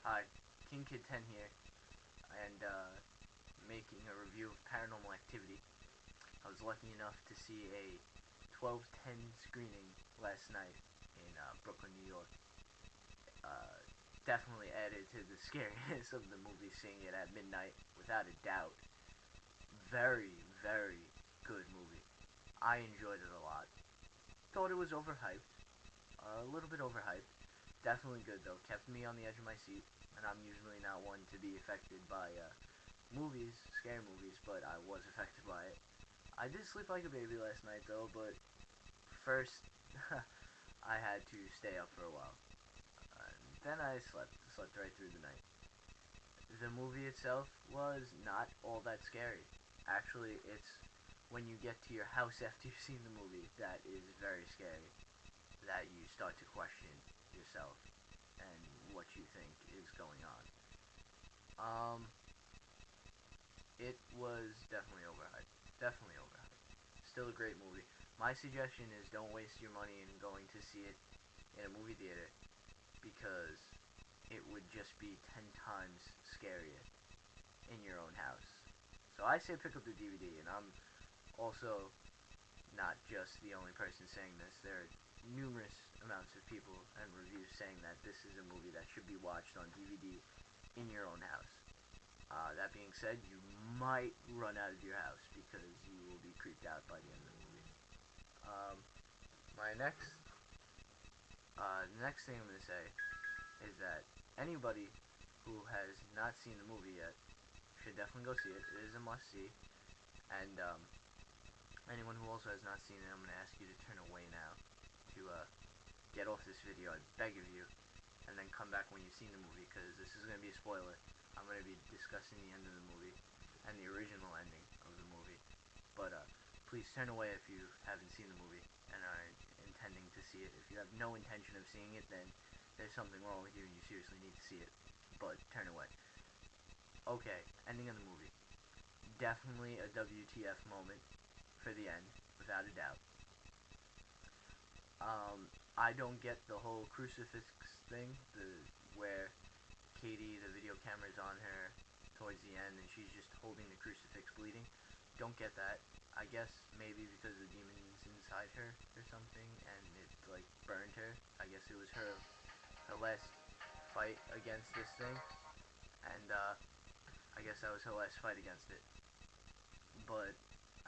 Hi, King Kid 10 here, and making a review of Paranormal Activity. I was lucky enough to see a 12:10 screening last night in Brooklyn, New York. Uh, Definitely added to the scariness of the movie seeing it at midnight, without a doubt. Very, very good movie. I enjoyed it a lot. Thought it was overhyped, a little bit overhyped. Definitely good though. Kept me on the edge of my seat, and I'm usually not one to be affected by movies, scary movies, but I was affected by it. I did sleep like a baby last night though, but first I had to stay up for a while. Then I slept right through the night. The movie itself was not all that scary. Actually, it's when you get to your house after you've seen the movie that is very scary. That you start to question yourself and what you think is going on. It was definitely overhyped. Definitely overhyped. Still a great movie. My suggestion is don't waste your money in going to see it in a movie theater because it would just be 10 times scarier in your own house. So I say pick up the DVD, and I'm also not just the only person saying this. There are numerous amounts of people and reviews saying that this is a movie that should be watched on DVD in your own house. That being said, you might run out of your house because you will be creeped out by the end of the movie. My next thing I'm going to say is that anybody who has not seen the movie yet should definitely go see it. It is a must see. And anyone who also has not seen it, I'm going to ask you to turn away now to get off this video. I beg of you. And then come back when you've seen the movie because this is going to be a spoiler. I'm going to be discussing the end of the movie and the original ending of the movie. But please turn away if you haven't seen the movie and are intending to see it. If you have no intention of seeing it, then there's something wrong with you and you seriously need to see it. But turn away. Okay, ending of the movie. Definitely a WTF moment for the end, without a doubt. I don't get the whole crucifix thing, where Katie, the video camera's on her towards the end, and she's just holding the crucifix bleeding. Don't get that. I guess maybe because the demon's inside her or something, and it like burned her. I guess it was her last fight against this thing, and I guess that was her last fight against it. But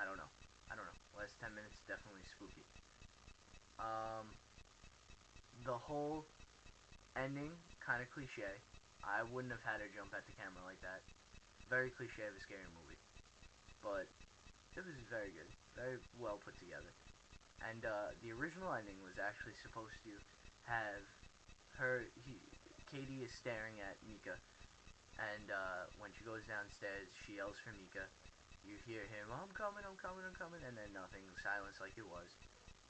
I don't know. I don't know. Last 10 minutes definitely spooky. Um, the whole ending kind of cliche. I wouldn't have had her jump at the camera like that. Very cliche of a scary movie, but it was very good, very well put together. And the original ending was actually supposed to have Katie is staring at Mika, and when she goes downstairs, she yells for Mika. You hear him, I'm coming, I'm coming, I'm coming, and then nothing, silence like it was.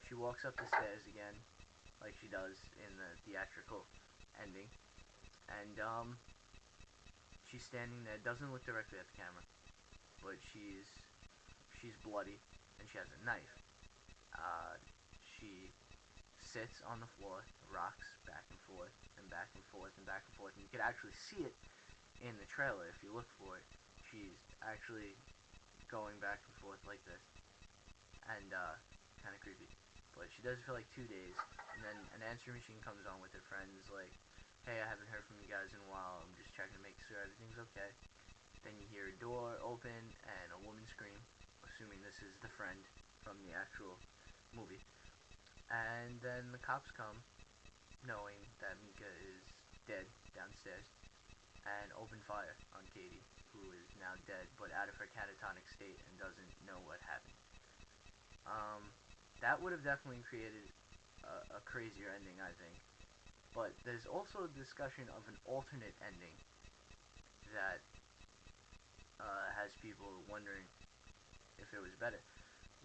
She walks up the stairs again, like she does in the theatrical ending, and she's standing there, doesn't look directly at the camera, but she's bloody, and she has a knife. She sits on the floor, rocks back and forth, and back and forth, and back and forth, and you could actually see it in the trailer if you look for it. She's actually going back and forth like this, and kind of creepy. But she does it for like 2 days, and then an answering machine comes on with her friends, like, hey, I haven't heard from you guys in a while, I'm just checking to make sure everything's okay. Then you hear a door open and a woman scream, assuming this is the friend from the actual movie. And then the cops come, knowing that Mika is dead downstairs, and open fire on Katie, who is now dead, but out of her catatonic state and doesn't know what happened. That would have definitely created a crazier ending, I think. But there's also a discussion of an alternate ending that has people wondering if it was better.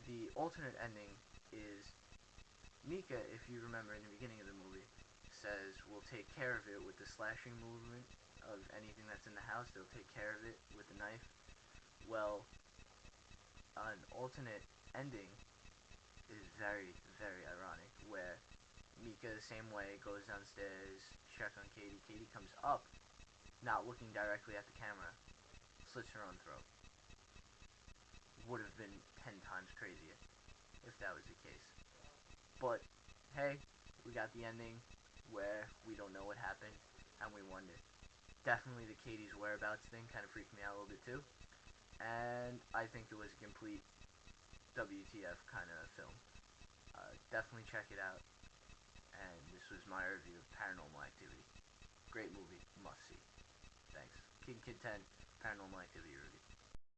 The alternate ending is Mika, if you remember in the beginning of the movie, says we'll take care of it with the slashing movement of anything that's in the house. They'll take care of it with a knife. Well, an alternate ending is very, very ironic, where Mika, the same way, goes downstairs, checks on Katie. Katie comes up, not looking directly at the camera, slits her own throat. Would have been 10 times crazier if that was the case. But, hey, we got the ending where we don't know what happened, and we wonder. Definitely the Katie's whereabouts thing kind of freaked me out a little bit too. And I think it was a complete WTF kind of film. Definitely check it out. And this was my review of Paranormal Activity. Great movie, must see. Thanks. Kid 10, Paranormal Activity review.